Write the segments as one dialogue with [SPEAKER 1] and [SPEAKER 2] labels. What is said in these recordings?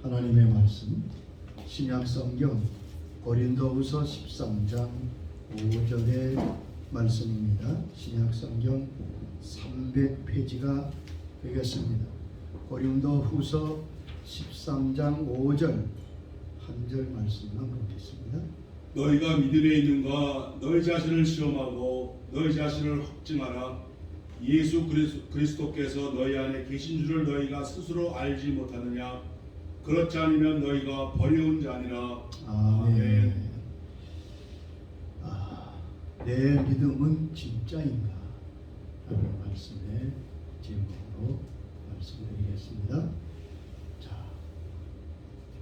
[SPEAKER 1] 하나님의 말씀 신약성경 고린도후서 13장 5절의 말씀입니다. 신약성경 300페이지가 되겠습니다. 고린도후서 13장 5절 한 절 말씀만 보겠습니다.
[SPEAKER 2] 너희가 믿음에 있는가 너희 자신을 시험하고 너희 자신을 확증하라. 예수 그리스도께서 너희 안에 계신 줄을 너희가 스스로 알지 못하느냐. 그렇지 않으면 너희가 버려온 자니라.
[SPEAKER 1] 아멘. 내 믿음은 진짜인가? 라는 말씀의 제목으로 말씀드리겠습니다. 자,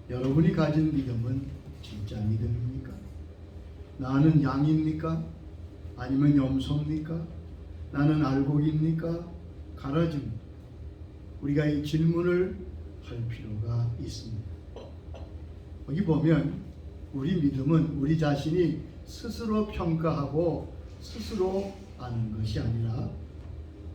[SPEAKER 1] 여러분이 가진 믿음은 진짜 믿음입니까? 나는 양입니까? 아니면 염소입니까? 나는 알곡입니까? 가라지입니까? 우리가 이 질문을 할 필요가 있습니다. 여기 보면 우리 믿음은 우리 자신이 스스로 평가하고 스스로 아는 것이 아니라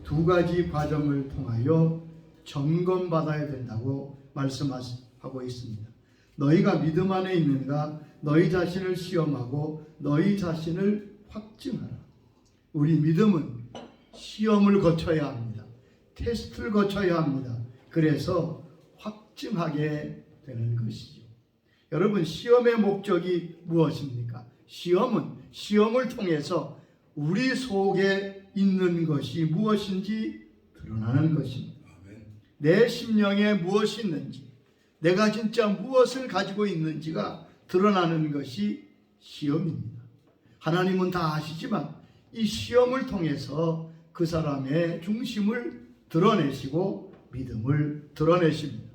[SPEAKER 1] 두 가지 과정을 통하여 점검받아야 된다고 말씀하고 있습니다. 너희가 믿음 안에 있는가? 너희 자신을 시험하고 너희 자신을 확증하라. 우리 믿음은 시험을 거쳐야 합니다. 테스트를 거쳐야 합니다. 그래서 확증하게 되는 것이죠. 여러분, 시험의 목적이 무엇입니까? 시험은 시험을 통해서 우리 속에 있는 것이 무엇인지 드러나는 것입니다. 내 심령에 무엇이 있는지, 내가 진짜 무엇을 가지고 있는지가 드러나는 것이 시험입니다. 하나님은 다 아시지만 이 시험을 통해서 그 사람의 중심을 드러내시고 믿음을 드러내십니다.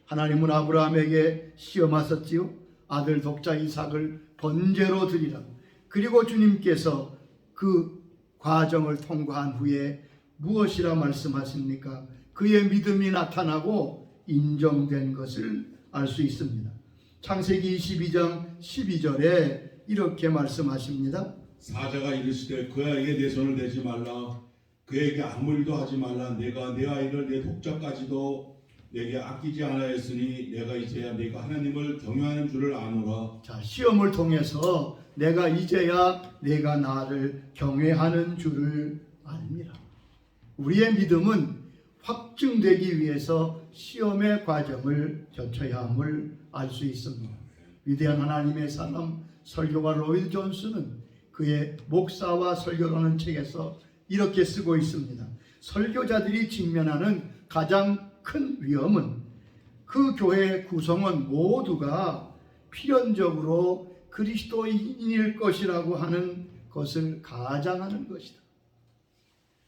[SPEAKER 1] 하나님은 아브라함에게 시험하셨지요. 아들 독자 이삭을 번제로 드리라. 그리고 주님께서 그 과정을 통과한 후에 무엇이라 말씀하십니까? 그의 믿음이 나타나고 인정된 것을 알 수 있습니다. 창세기 22장 12절에 이렇게 말씀하십니다.
[SPEAKER 2] 사자가 이르시되 그 아이에게 내 손을 대지 말라. 그에게 아무 일도 하지 말라. 내가 내 아이를 내 독자까지도 내게 아끼지 않았으니 내가 이제야 내가 하나님을 경외하는 줄을 아노라.
[SPEAKER 1] 자, 시험을 통해서 내가 이제야 내가 나를 경외하는 줄을 압니다. 우리의 믿음은 확증되기 위해서 시험의 과정을 거쳐야 함을 알 수 있습니다. 위대한 하나님의 사람 설교가 로일 존스는 그의 목사와 설교라는 책에서 이렇게 쓰고 있습니다. 설교자들이 직면하는 가장 큰 위험은 그 교회의 구성원 모두가 필연적으로 그리스도인일 것이라고 하는 것을 가장하는 것이다.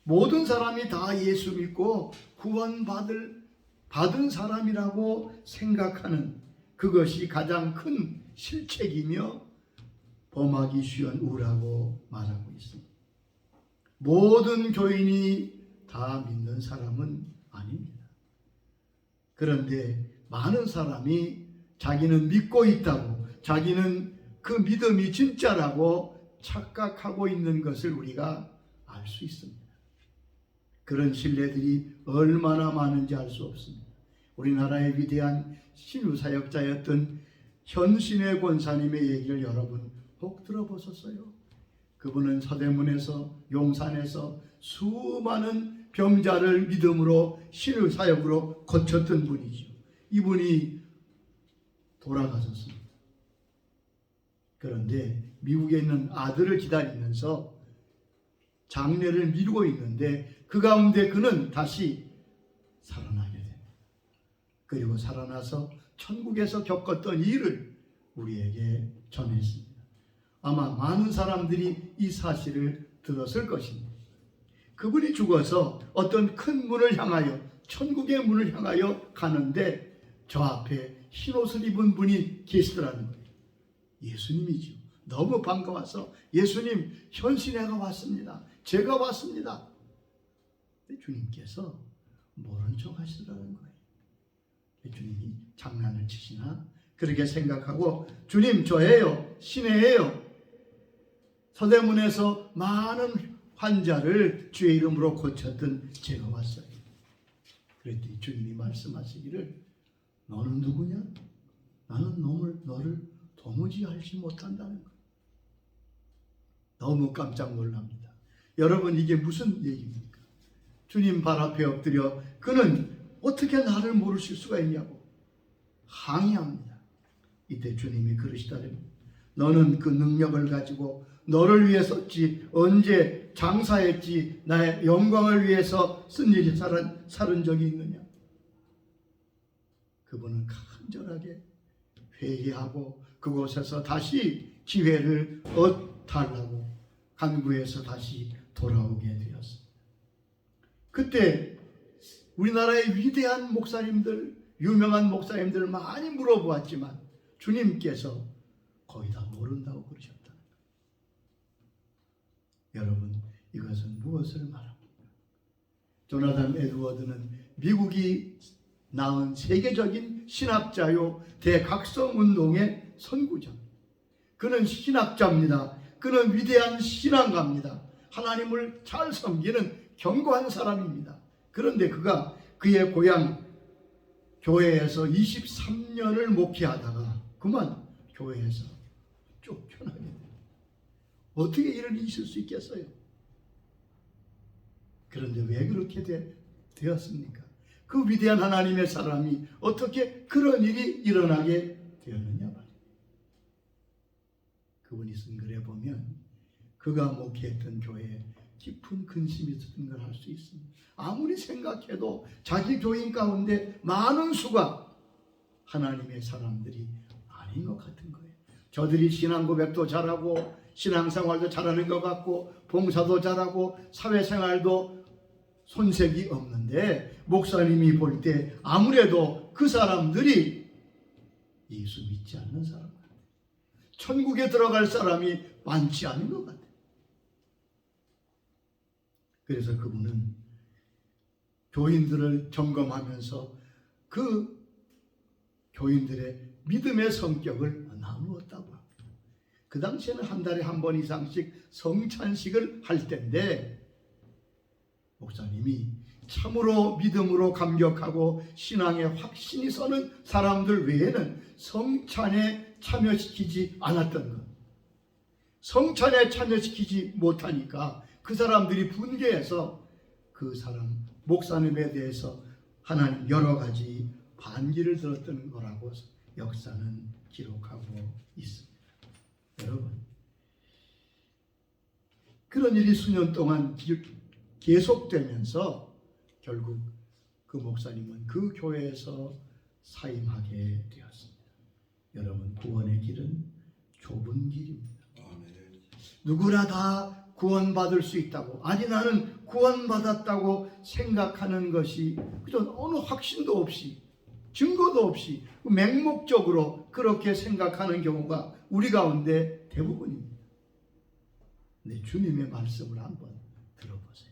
[SPEAKER 1] 모든 사람이 다 예수 믿고 받은 사람이라고 생각하는 그것이 가장 큰 실책이며 범하기 쉬운 우라고 말하고 있습니다. 모든 교인이 다 믿는 사람은 아닙니다. 그런데 많은 사람이 자기는 믿고 있다고, 자기는 그 믿음이 진짜라고 착각하고 있는 것을 우리가 알 수 있습니다. 그런 신뢰들이 얼마나 많은지 알 수 없습니다. 우리나라의 위대한 신유사역자였던 현신의 권사님의 얘기를 여러분 혹 들어보셨어요? 그분은 서대문에서 용산에서 수많은 병자를 믿음으로 신유사역으로 거쳤던 분이죠. 이분이 돌아가셨습니다. 그런데 미국에 있는 아들을 기다리면서 장례를 미루고 있는데 그 가운데 그는 다시 살아나게 됩니다. 그리고 살아나서 천국에서 겪었던 일을 우리에게 전했습니다. 아마 많은 사람들이 이 사실을 들었을 것입니다. 그분이 죽어서 어떤 큰 문을 향하여, 천국의 문을 향하여 가는데 저 앞에 흰옷을 입은 분이 계시더라는 거예요. 예수님이죠. 너무 반가워서 예수님, 현신애가 왔습니다. 제가 왔습니다. 주님께서 모른 척 하시더라는 거예요. 주님이 장난을 치시나? 그렇게 생각하고 주님 저예요. 신애예요. 서대문에서 많은 환자를 주의 이름으로 고쳤던 제가 왔어요. 그랬더니 주님이 말씀하시기를 너는 누구냐? 나는 너를 도무지 알지 못한다는 것. 너무 깜짝 놀랍니다. 여러분, 이게 무슨 얘기입니까? 주님 발 앞에 엎드려 그는 어떻게 나를 모르실 수가 있냐고 항의합니다. 이때 주님이 그러시다니, 너는 그 능력을 가지고 너를 위해 썼지 언제 장사했지 나의 영광을 위해서 쓴 일이 살은 적이 있느냐? 그분은 간절하게 회개하고 그곳에서 다시 기회를 얻달라고 간구해서 다시 돌아오게 되었습니다. 그때 우리나라의 위대한 목사님들, 유명한 목사님들 많이 물어보았지만 주님께서 거의 다 모른다고 그러셨다. 여러분, 이것은 무엇을 말합니까? 조나단 에드워드는 미국이 낳은 세계적인 신학자요, 대각성운동의 선구자. 그는 신학자입니다. 그는 위대한 신앙가입니다. 하나님을 잘 섬기는 견고한 사람입니다. 그런데 그가 그의 고향 교회에서 23년을 목회하다가 그만 교회에서 쫓겨나게 돼요. 어떻게 이런 일이 있을 수 있겠어요? 그런데 왜 그렇게 되었습니까? 그 위대한 하나님의 사람이 어떻게 그런 일이 일어나게 되었느냐 말이에요. 그분이 쓴 글에 보면 그가 목회했던 교회에 깊은 근심이 있었던 걸 알 수 있습니다. 아무리 생각해도 자기 교인 가운데 많은 수가 하나님의 사람들이 아닌 것 같은 거예요. 저들이 신앙 고백도 잘하고 신앙생활도 잘하는 것 같고 봉사도 잘하고 사회생활도 손색이 없는데 목사님이 볼 때 아무래도 그 사람들이 예수 믿지 않는 사람 같아요. 천국에 들어갈 사람이 많지 않은 것 같아요. 그래서 그분은 교인들을 점검하면서 그 교인들의 믿음의 성격을 나누었다고 합니다. 그 당시에는 한 달에 한 번 이상씩 성찬식을 할 때인데 목사님이 참으로 믿음으로 감격하고 신앙에 확신이 서는 사람들 외에는 성찬에 참여시키지 않았던 것. 성찬에 참여시키지 못하니까 그 사람들이 분개해서 그 사람 목사님에 대해서 하나님 여러 가지 반기를 들었던 거라고 역사는 기록하고 있습니다. 여러분, 그런 일이 수년 동안 계속되면서 결국 그 목사님은 그 교회에서 사임하게 되었습니다. 여러분, 구원의 길은 좁은 길입니다. 누구나 다 구원받을 수 있다고, 아니 나는 구원받았다고 생각하는 것이 그저 어느 확신도 없이 증거도 없이 맹목적으로 그렇게 생각하는 경우가 우리 가운데 대부분입니다. 근데 주님의 말씀을 한번 들어보세요.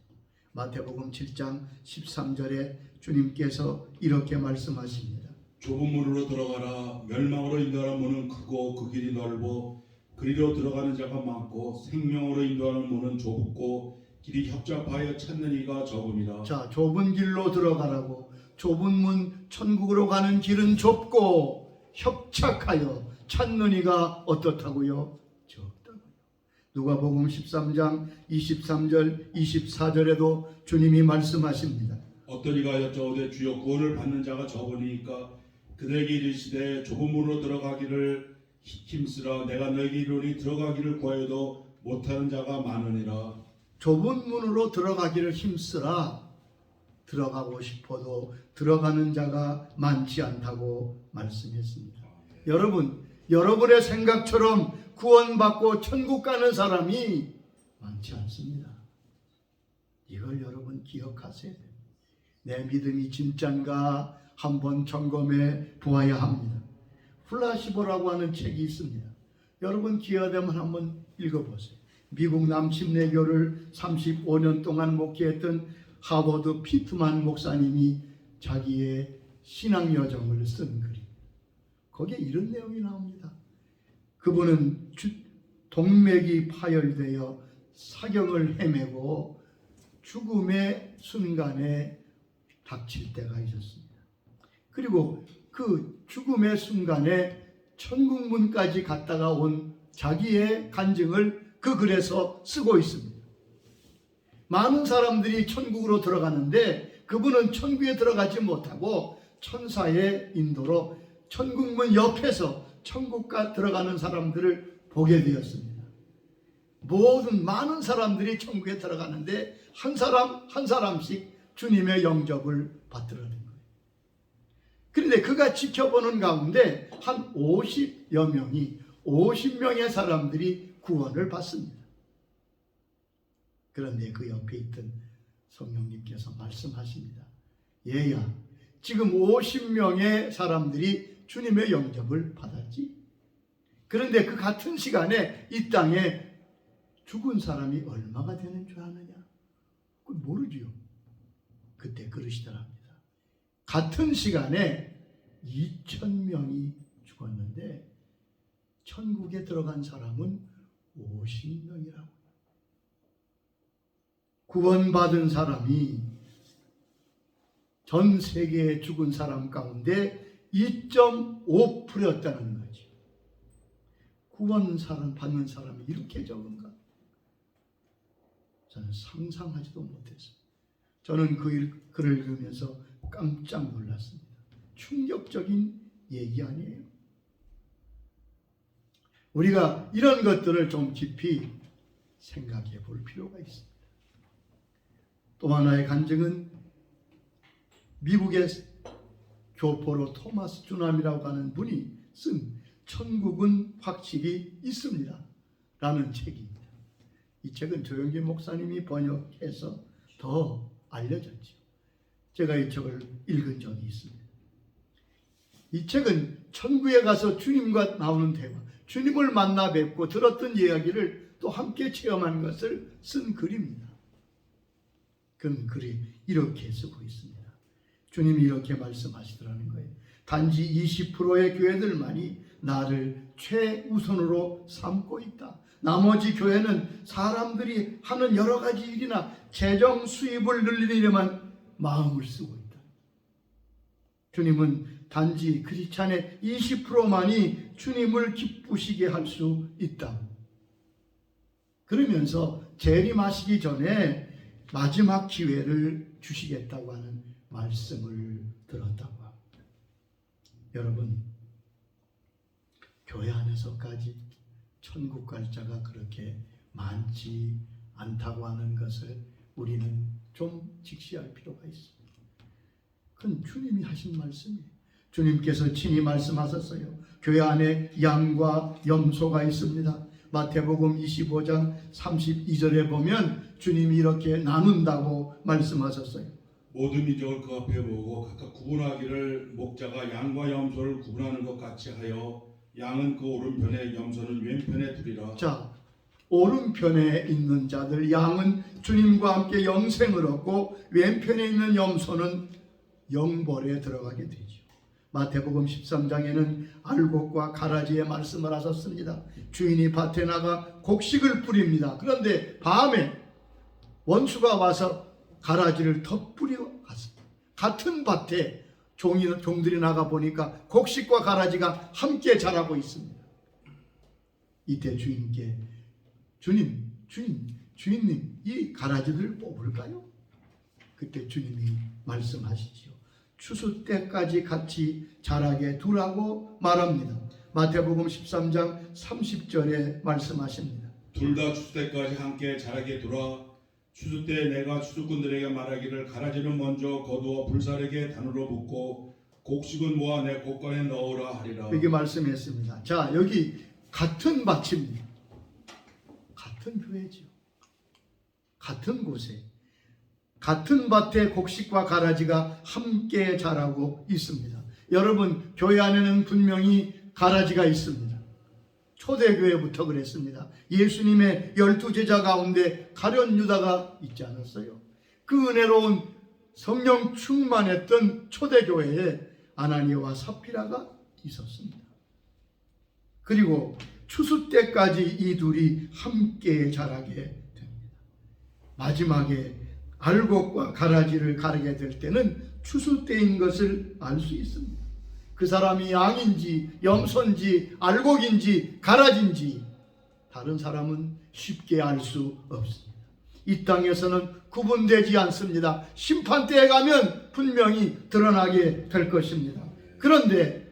[SPEAKER 1] 마태복음 7장 13절에 주님께서 이렇게 말씀하십니다.
[SPEAKER 2] 좁은 문으로 들어가라. 멸망으로 인도하는 문은 크고 그 길이 넓어 그리로 들어가는 자가 많고 생명으로 인도하는 문은 좁고 길이 협착하여 찾는 이가 적음이라.
[SPEAKER 1] 자, 좁은 길로 들어가라고. 좁은 문, 천국으로 가는 길은 좁고 협착하여 찾는 이가 어떻다고요? 적다고요. 누가복음 13장 23절 24절에도 주님이 말씀하십니다.
[SPEAKER 2] 어떤 이가 여쭤오되 주여 구원을 받는 자가 적으니까 그들에게 이르시되 좁은 문으로 들어가기를 힘쓰라. 내가 너에게 이르노니 들어가기를 구하여도 못하는 자가 많으니라. 좁은
[SPEAKER 1] 문으로 들어가기를 힘쓰라. 들어가고 싶어도 들어가는 자가 많지 않다고 말씀했습니다. 여러분, 여러분의 생각처럼 구원받고 천국 가는 사람이 많지 않습니다. 이걸 여러분 기억하세요. 내 믿음이 진짠가 한번 점검해 보아야 합니다. 플라시보라고 하는 책이 있습니다. 여러분 기회가 되면 한번 읽어보세요. 미국 남침례교를 35년 동안 목회했던 하버드 피트만 목사님이 자기의 신앙 여정을 쓴 글이, 거기에 이런 내용이 나옵니다. 그분은 동맥이 파열되어 사경을 헤매고 죽음의 순간에 닥칠 때가 있었습니다. 그리고 그 죽음의 순간에 천국문까지 갔다가 온 자기의 간증을 그 글에서 쓰고 있습니다. 많은 사람들이 천국으로 들어가는데 그분은 천국에 들어가지 못하고 천사의 인도로 천국문 옆에서 천국가 들어가는 사람들을 보게 되었습니다. 모든 많은 사람들이 천국에 들어가는데 한 사람 한 사람씩 주님의 영접을 받들어낸 거예요. 그런데 그가 지켜보는 가운데 한 50명의 사람들이 구원을 받습니다. 그런데 그 옆에 있던 성령님께서 말씀하십니다. 얘야, 지금 50명의 사람들이 주님의 영접을 받았지? 그런데 그 같은 시간에 이 땅에 죽은 사람이 얼마가 되는 줄 아느냐? 그걸 모르지요. 그때 그러시더랍니다. 같은 시간에 2,000명이 죽었는데 천국에 들어간 사람은 50명이라고. 구원받은 사람이 전 세계에 죽은 사람 가운데 2.5%였다는 거지. 구원 받는 사람이 이렇게 적은가? 저는 상상하지도 못했어요. 저는 그 글을 읽으면서 깜짝 놀랐습니다. 충격적인 얘기 아니에요? 우리가 이런 것들을 좀 깊이 생각해 볼 필요가 있습니다. 또 하나의 간증은 미국의 교포로 토마스 주남이라고 하는 분이 쓴 천국은 확실히 있습니다 라는 책입니다. 이 책은 조영기 목사님이 번역해서 더 알려졌죠. 제가 이 책을 읽은 적이 있습니다. 이 책은 천국에 가서 주님과 나오는 대화, 주님을 만나 뵙고 들었던 이야기를 또 함께 체험한 것을 쓴 글입니다. 그 글이 이렇게 쓰고 있습니다. 주님이 이렇게 말씀하시더라는 거예요. 단지 20%의 교회들만이 나를 최우선으로 삼고 있다. 나머지 교회는 사람들이 하는 여러 가지 일이나 재정 수입을 늘리려만 마음을 쓰고 있다. 주님은 단지 크리스찬의 20%만이 주님을 기쁘시게 할 수 있다. 그러면서 재림하시기 전에 마지막 기회를 주시겠다고 하는 말씀을 들었다고 합니다. 여러분, 교회 안에서까지 천국 갈 자가 그렇게 많지 않다고 하는 것을 우리는 좀 직시할 필요가 있습니다. 그건 주님이 하신 말씀이에요. 주님께서 친히 말씀하셨어요. 교회 안에 양과 염소가 있습니다. 마태복음 25장 32절에 보면 주님이 이렇게 나눈다고 말씀하셨어요.
[SPEAKER 2] 모든 민족을 그 앞에 모으고 각각 구분하기를 목자가 양과 염소를 구분하는 것 같이 하여 양은 그 오른편에 염소는 왼편에 두리라.
[SPEAKER 1] 자, 오른편에 있는 자들 양은 주님과 함께 영생을 얻고 왼편에 있는 염소는 영벌에 들어가게 되죠. 마태복음 13장에는 알곡과 가라지의 말씀을 하셨습니다. 주인이 밭에 나가 곡식을 뿌립니다. 그런데 밤에 원수가 와서 가라지를 덧뿌려 갔습니다. 같은 밭에 종들이 나가 보니까 곡식과 가라지가 함께 자라고 있습니다. 이때 주인께 주인님 이 가라지를 뽑을까요? 그때 주님이 말씀하시지요. 추수 때까지 같이 자라게 두라고 말합니다. 마태복음 13장 30절에 말씀하십니다.
[SPEAKER 2] 둘 다 추수 때까지 함께 자라게 두라. 추수 때 내가 추수꾼들에게 말하기를 가라지는 먼저 거두어 불사르게 단으로 붓고 곡식은 모아 내 곡간에 넣으라 하리라.
[SPEAKER 1] 이렇게 말씀했습니다. 자, 여기 같은 밭입니다. 같은 교회죠. 같은 곳에 같은 밭에 곡식과 가라지가 함께 자라고 있습니다. 여러분, 교회 안에는 분명히 가라지가 있습니다. 초대교회부터 그랬습니다. 예수님의 12제자 가운데 가룟 유다가 있지 않았어요? 그 은혜로운 성령 충만했던 초대교회에 아나니아와 삽비라가 있었습니다. 그리고 추수 때까지 이 둘이 함께 자라게 됩니다. 마지막에 알곡과 가라지를 가르게 될 때는 추수 때인 것을 알 수 있습니다. 그 사람이 양인지 염소인지 알곡인지 가라지인지 다른 사람은 쉽게 알 수 없습니다. 이 땅에서는 구분되지 않습니다. 심판대에 가면 분명히 드러나게 될 것입니다. 그런데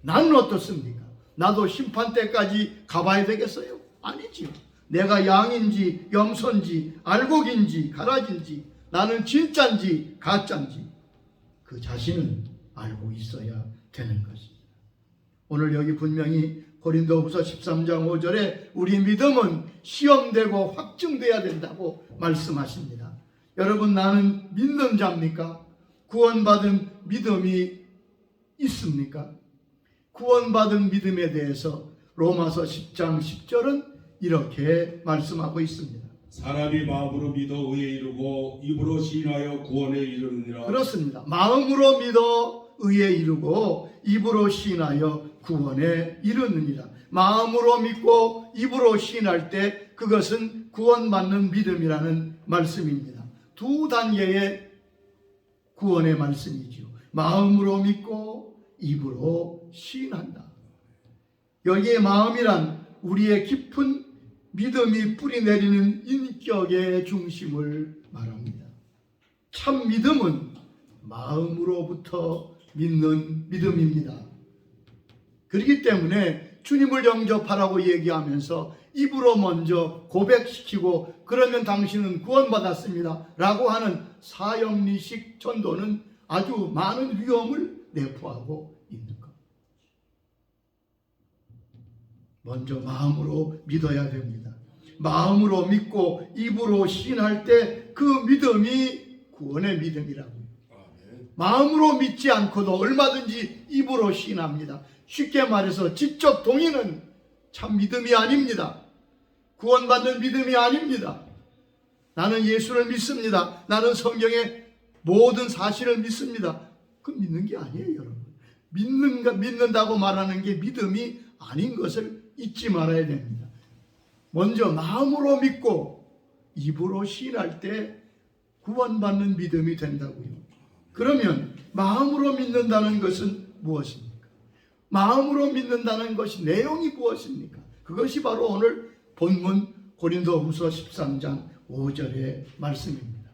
[SPEAKER 1] 나는 어떻습니까? 나도 심판대까지 가봐야 되겠어요? 아니지요. 내가 양인지 염소인지 알곡인지 가라지인지 나는 진짜인지 가짜인지 그 자신은 알고 있어야 되는 것입니다. 오늘 여기 분명히 고린도후서 13장 5절에 우리 믿음은 시험되고 확증돼야 된다고 말씀하십니다. 여러분, 나는 믿는 자입니까? 구원받은 믿음이 있습니까? 구원받은 믿음에 대해서 로마서 10장 10절은 이렇게 말씀하고 있습니다.
[SPEAKER 2] 사람이 마음으로 믿어 의에 이르고 입으로 시인하여 구원에 이르느니라.
[SPEAKER 1] 그렇습니다. 마음으로 믿어 의에 이르고 입으로 시인하여 구원에 이르느니라. 마음으로 믿고 입으로 시인할 때 그것은 구원받는 믿음이라는 말씀입니다. 두 단계의 구원의 말씀이지요. 마음으로 믿고 입으로 시인한다. 여기에 마음이란 우리의 깊은 믿음이 뿌리내리는 인격의 중심을 말합니다. 참 믿음은 마음으로부터 믿는 믿음입니다. 그렇기 때문에 주님을 영접하라고 얘기하면서 입으로 먼저 고백시키고 그러면 당신은 구원받았습니다 라고 하는 사형리식 전도는 아주 많은 위험을 내포하고 있는 것. 먼저 마음으로 믿어야 됩니다. 마음으로 믿고 입으로 시인할 때 그 믿음이 구원의 믿음이라고요. 마음으로 믿지 않고도 얼마든지 입으로 시인합니다. 쉽게 말해서 지적 동의는 참 믿음이 아닙니다. 구원받는 믿음이 아닙니다. 나는 예수를 믿습니다. 나는 성경의 모든 사실을 믿습니다. 그건 믿는 게 아니에요, 여러분. 믿는다고 말하는 게 믿음이 아닌 것을 잊지 말아야 됩니다. 먼저 마음으로 믿고 입으로 시인할 때 구원받는 믿음이 된다고요. 그러면 마음으로 믿는다는 것은 무엇입니까? 마음으로 믿는다는 것이 내용이 무엇입니까? 그것이 바로 오늘 본문 고린도후서 13장 5절의 말씀입니다.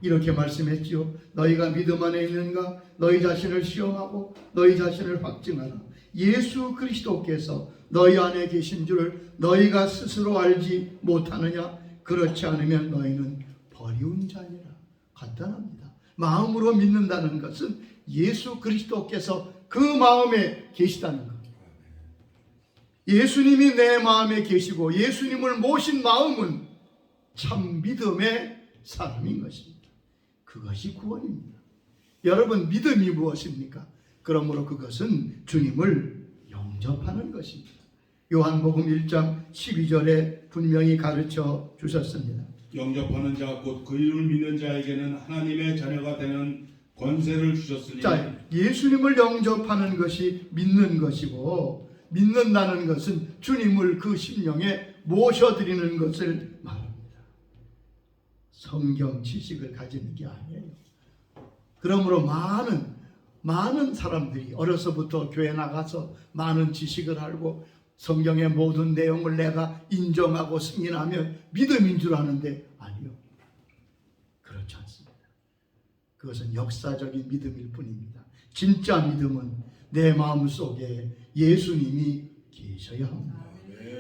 [SPEAKER 1] 이렇게 말씀했지요. 너희가 믿음 안에 있는가? 너희 자신을 시험하고 너희 자신을 확증하라. 예수 그리스도께서 너희 안에 계신 줄을 너희가 스스로 알지 못하느냐? 그렇지 않으면 너희는 버리운 자니라. 간단합니다. 마음으로 믿는다는 것은 예수 그리스도께서 그 마음에 계시다는 것. 예수님이 내 마음에 계시고 예수님을 모신 마음은 참 믿음의 사람인 것입니다. 그것이 구원입니다. 여러분, 믿음이 무엇입니까? 그러므로 그것은 주님을 영접하는 것입니다. 요한복음 1장 12절에 분명히 가르쳐 주셨습니다.
[SPEAKER 2] 영접하는 자 곧 그 이름을 믿는 자에게는 하나님의 자녀가 되는 권세를 주셨으니.
[SPEAKER 1] 자, 예수님을 영접하는 것이 믿는 것이고 믿는다는 것은 주님을 그 심령에 모셔드리는 것을 말합니다. 성경 지식을 가지는 게 아니에요. 그러므로 많은 사람들이 어려서부터 교회 나가서 많은 지식을 알고 성경의 모든 내용을 내가 인정하고 승인하면 믿음인 줄 아는데 아니요. 그렇지 않습니다. 그것은 역사적인 믿음일 뿐입니다. 진짜 믿음은 내 마음속에 예수님이 계셔야 합니다.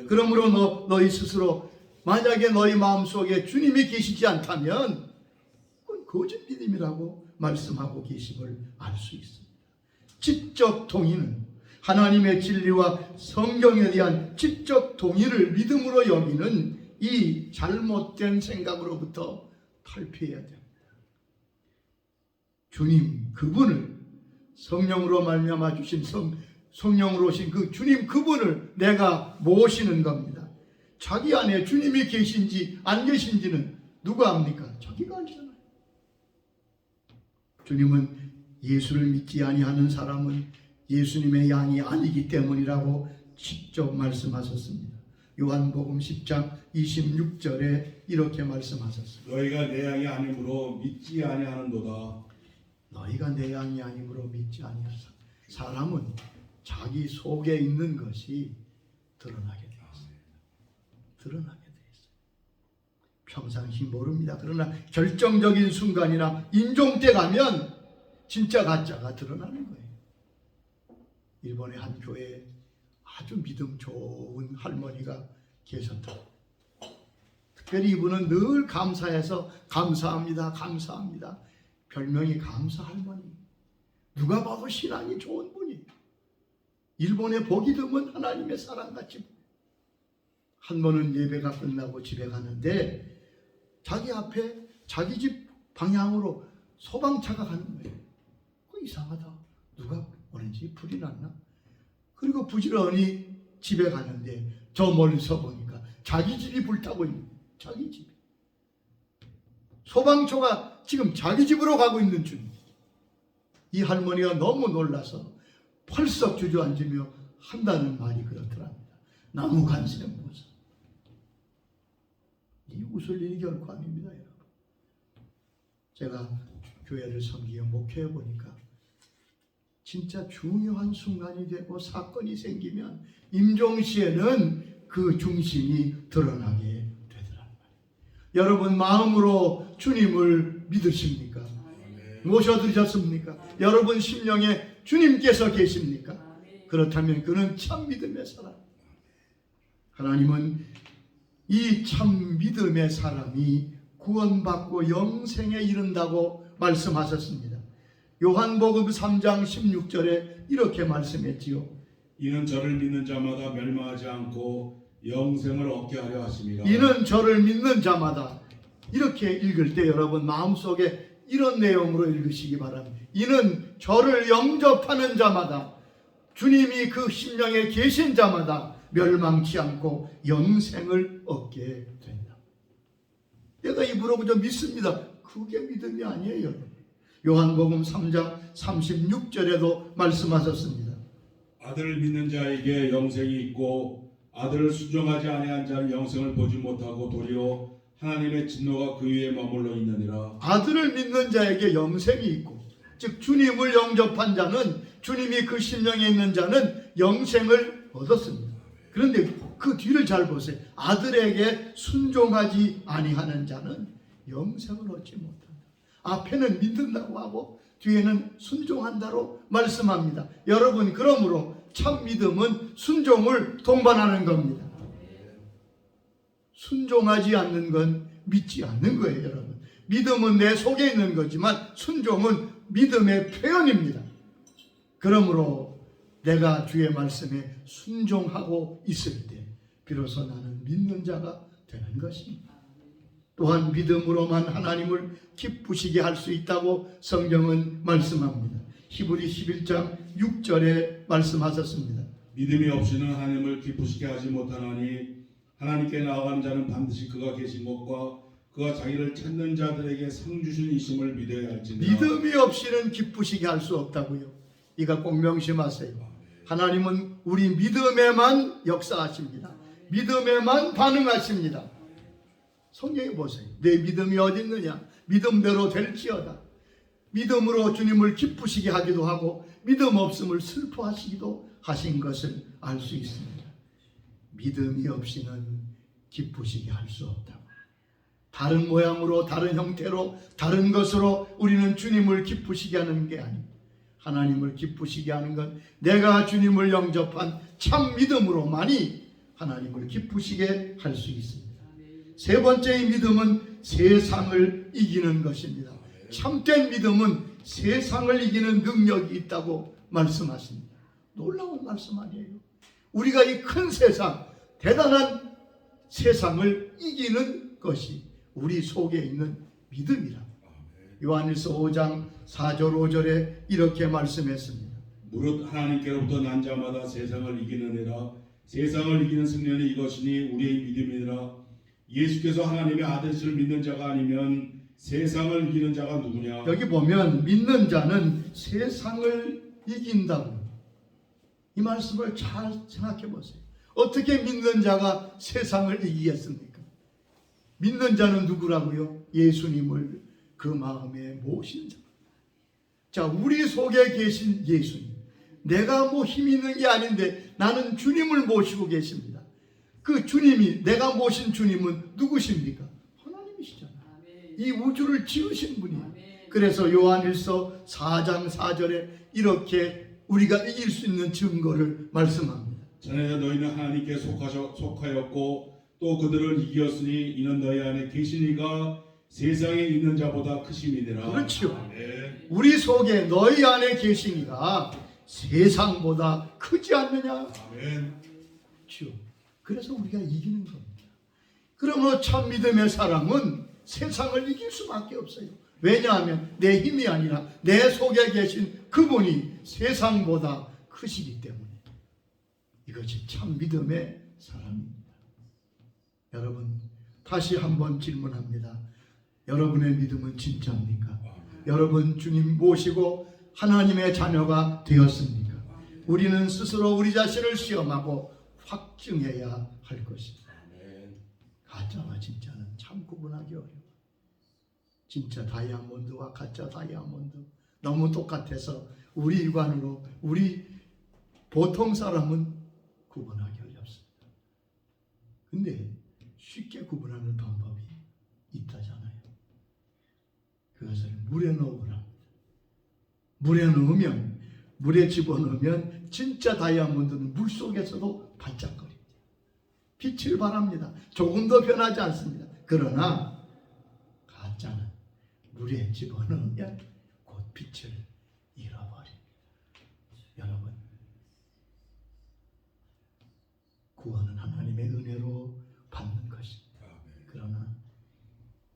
[SPEAKER 1] 그러므로 너희 스스로 만약에 너희 마음속에 주님이 계시지 않다면 그건 거짓 믿음이라고 말씀하고 계심을 알 수 있습니다. 지적 동의는 하나님의 진리와 성경에 대한 지적 동의를 믿음으로 여기는 이 잘못된 생각으로부터 탈피해야 됩니다. 주님 그분을 성령으로 말미암아 주신 성령으로 오신 그 주님 그분을 내가 모시는 겁니다. 자기 안에 주님이 계신지 안 계신지는 누가 압니까? 자기가 알잖아요. 주님은 예수를 믿지 아니하는 사람은 예수님의 양이 아니기 때문이라고 직접 말씀하셨습니다. 요한복음 10장 26절에 이렇게 말씀하셨습니다.
[SPEAKER 2] 너희가 내 양이 아니므로 믿지 아니하는도다.
[SPEAKER 1] 너희가 내 양이 아니므로 믿지 아니하사. 사람은 자기 속에 있는 것이 드러나게 되어 있습니다. 드러나게 되어 있어요. 평상시 모릅니다. 그러나 결정적인 순간이나 인종 때 가면 진짜 가짜가 드러나는 거예요. 일본의 한 교회에 아주 믿음 좋은 할머니가 계셨다. 특별히 이분은 늘 감사해서 감사합니다, 감사합니다. 별명이 감사 할머니. 누가 봐도 신앙이 좋은 분이에요. 일본의 보기 드문 하나님의 사랑같이. 한 번은 예배가 끝나고 집에 가는데 자기 앞에 자기 집 방향으로 소방차가 가는 거예요. 이상하다. 누가 오는지 불이 났나? 그리고 부지런히 집에 가는데 저 멀리서 보니까 자기 집이 불타고 있는 거예요. 자기 집. 소방차가 지금 자기 집으로 가고 있는 중이에요. 이 할머니가 너무 놀라서 펄썩 주저앉으며 한다는 말이 그렇더랍니다. 나무 간수는 무슨. 이 웃을 일이 결코 아닙니다, 여러분. 제가 교회를 섬기며 목회해 보니까 진짜 중요한 순간이 되고 사건이 생기면 임종시에는 그 중심이 드러나게 되더란 말이에요. 여러분 마음으로 주님을 믿으십니까? 모셔드리셨습니까? 여러분 심령에 주님께서 계십니까? 그렇다면 그는 참 믿음의 사람. 하나님은 이 참 믿음의 사람이 구원받고 영생에 이른다고 말씀하셨습니다. 요한복음 3장 16절에 이렇게 말씀했지요.
[SPEAKER 2] 이는 저를 믿는 자마다 멸망하지 않고 영생을 얻게 하려 하심이라.
[SPEAKER 1] 이는 저를 믿는 자마다. 이렇게 읽을 때 여러분 마음속에 이런 내용으로 읽으시기 바랍니다. 이는 저를 영접하는 자마다, 주님이 그 심령에 계신 자마다 멸망치 않고 영생을 얻게 된다. 내가 입으로 그저 믿습니다. 그게 믿음이 아니에요, 여러분. 요한복음 3장 36절에도 말씀하셨습니다.
[SPEAKER 2] 아들을 믿는 자에게 영생이 있고 아들을 순종하지 아니한 자는 영생을 보지 못하고 도리어 하나님의 진노가 그 위에 머물러 있느니라.
[SPEAKER 1] 아들을 믿는 자에게 영생이 있고, 즉 주님을 영접한 자는, 주님이 그 심령에 있는 자는 영생을 얻었습니다. 그런데 그 뒤를 잘 보세요. 아들에게 순종하지 아니하는 자는 영생을 얻지 못한다. 앞에는 믿는다고 하고 뒤에는 순종한다로 말씀합니다. 여러분, 그러므로 참 믿음은 순종을 동반하는 겁니다. 순종하지 않는 건 믿지 않는 거예요, 여러분. 믿음은 내 속에 있는 거지만 순종은 믿음의 표현입니다. 그러므로 내가 주의 말씀에 순종하고 있을 때 비로소 나는 믿는 자가 되는 것입니다. 또한 믿음으로만 하나님을 기쁘시게 할 수 있다고 성경은 말씀합니다. 히브리 11장 6절에 말씀하셨습니다.
[SPEAKER 2] 믿음이 없이는 하나님을 기쁘시게 하지 못하나니 하나님께 나아가는 자는 반드시 그가 계신 것과 그가 자기를 찾는 자들에게 상 주신 이심을 믿어야 할지니라.
[SPEAKER 1] 믿음이 없이는 기쁘시게 할 수 없다고요. 이가 꼭 명심하세요. 하나님은 우리 믿음에만 역사하십니다. 믿음에만 반응하십니다. 성경에 보세요. 내 믿음이 어디 있느냐? 믿음대로 될지어다. 믿음으로 주님을 기쁘시게 하기도 하고 믿음 없음을 슬퍼하시기도 하신 것을 알 수 있습니다. 믿음이 없이는 기쁘시게 할 수 없다고. 다른 모양으로, 다른 형태로, 다른 것으로 우리는 주님을 기쁘시게 하는 게 아닙니다. 하나님을 기쁘시게 하는 건 내가 주님을 영접한 참 믿음으로만이 하나님을 기쁘시게 할 수 있습니다. 세 번째의 믿음은 세상을 이기는 것입니다. 참된 믿음은 세상을 이기는 능력이 있다고 말씀하십니다. 놀라운 말씀 아니에요? 우리가 이 큰 세상, 대단한 세상을 이기는 것이 우리 속에 있는 믿음이라. 요한일서 5장 4절 5절에 이렇게 말씀했습니다.
[SPEAKER 2] 무릇 하나님께로부터 난 자마다 세상을 이기느니라. 세상을 이기는 승리는 이것이니 우리의 믿음이니라. 예수께서 하나님의 아들이심을 믿는 자가 아니면 세상을 이기는 자가 누구냐?
[SPEAKER 1] 여기 보면 믿는 자는 세상을 이긴다고. 이 말씀을 잘 생각해 보세요. 어떻게 믿는 자가 세상을 이기겠습니까? 믿는 자는 누구라고요? 예수님을 그 마음에 모신 자. 자, 우리 속에 계신 예수님, 내가 뭐 힘 있는 게 아닌데 나는 주님을 모시고 계십니다. 그 주님이, 내가 모신 주님은 누구십니까? 하나님이시잖아요. 이 우주를 지으신 분이에요. 그래서 요한일서 4장 4절에 이렇게 우리가 이길 수 있는 증거를 말씀합니다.
[SPEAKER 2] 자네 너희는 하나님께 속하였고 또 그들을 이겼으니 이는 너희 안에 계신 이가 세상에 있는 자보다 크심이니라.
[SPEAKER 1] 그렇죠.
[SPEAKER 2] 아멘.
[SPEAKER 1] 우리 속에 너희 안에 계신 이가 세상보다 크지 않느냐?
[SPEAKER 2] 아멘.
[SPEAKER 1] 그렇죠. 그래서 우리가 이기는 겁니다. 그러므로 참 믿음의 사람은 세상을 이길 수밖에 없어요. 왜냐하면 내 힘이 아니라 내 속에 계신 그분이 세상보다 크시기 때문에. 이것이 참 믿음의 사람입니다. 여러분, 다시 한번 질문합니다. 여러분의 믿음은 진짜입니까? 여러분 주님 모시고 하나님의 자녀가 되었습니까? 우리는 스스로 우리 자신을 시험하고 확증해야 할 것입니다. 가짜와 진짜는 참 구분하기 어려워. 진짜 다이아몬드와 가짜 다이아몬드 너무 똑같아서 우리 일관으로 우리 보통 사람은 구분하기 어렵습니다. 근데 쉽게 구분하는 방법이 있다잖아요. 그것을 물에 넣으라. 물에 넣으면, 물에 집어넣으면 진짜 다이아몬드는 물 속에서도 반짝거립니다. 빛을 발합니다. 조금도 변하지 않습니다. 그러나 가짜는 물에 집어넣으면 곧 빛을 잃어버립니다. 여러분, 구원은 하나님의 은혜로 받는 것입니다. 그러나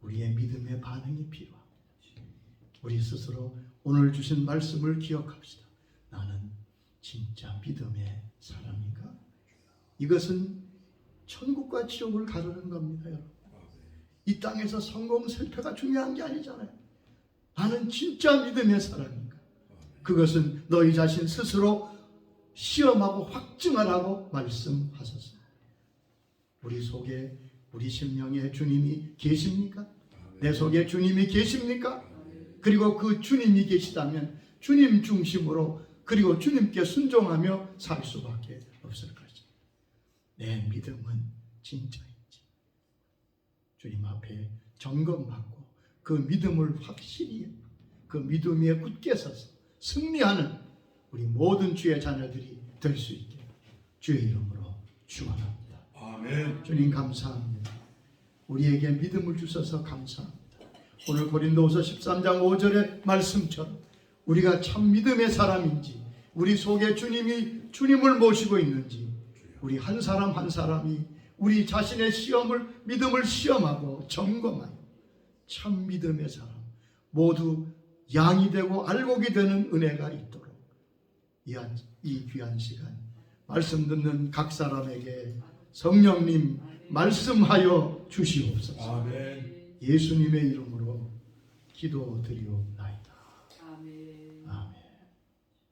[SPEAKER 1] 우리의 믿음의 반응이 필요합니다. 우리 스스로 오늘 주신 말씀을 기억합시다. 나는 진짜 믿음의 사람인가? 이것은 천국과 지옥을 가르는 겁니다, 여러분. 이 땅에서 성공 실패가 중요한 게 아니잖아요. 나는 진짜 믿음의 사람인가? 그것은 너희 자신 스스로 시험하고 확증하라고 말씀하셨습니다. 우리 속에, 우리 심령에 주님이 계십니까? 내 속에 주님이 계십니까? 그리고 그 주님이 계시다면 주님 중심으로 그리고 주님께 순종하며 살 수밖에 없을 것입니다. 내 믿음은 진짜인지 주님 앞에 점검받고 그 믿음을 확실히 그 믿음 위에 굳게 서서 승리하는 우리 모든 주의 자녀들이 될 수 있게 주의 이름으로 축원합니다.
[SPEAKER 2] 아멘.
[SPEAKER 1] 주님 감사합니다. 우리에게 믿음을 주셔서 감사합니다. 오늘 고린도후서 13장 5절의 말씀처럼 우리가 참 믿음의 사람인지 우리 속에 주님을 모시고 있는지 우리 한 사람 한 사람이 우리 자신의 믿음을 시험하고 점검하여 참 믿음의 사람 모두 양이 되고 알곡이 되는 은혜가 있도록 이 귀한 시간 말씀 듣는 각 사람에게 성령님 말씀하여 주시옵소서.
[SPEAKER 2] 아멘.
[SPEAKER 1] 예수님의 이름으로 기도드리옵나이다.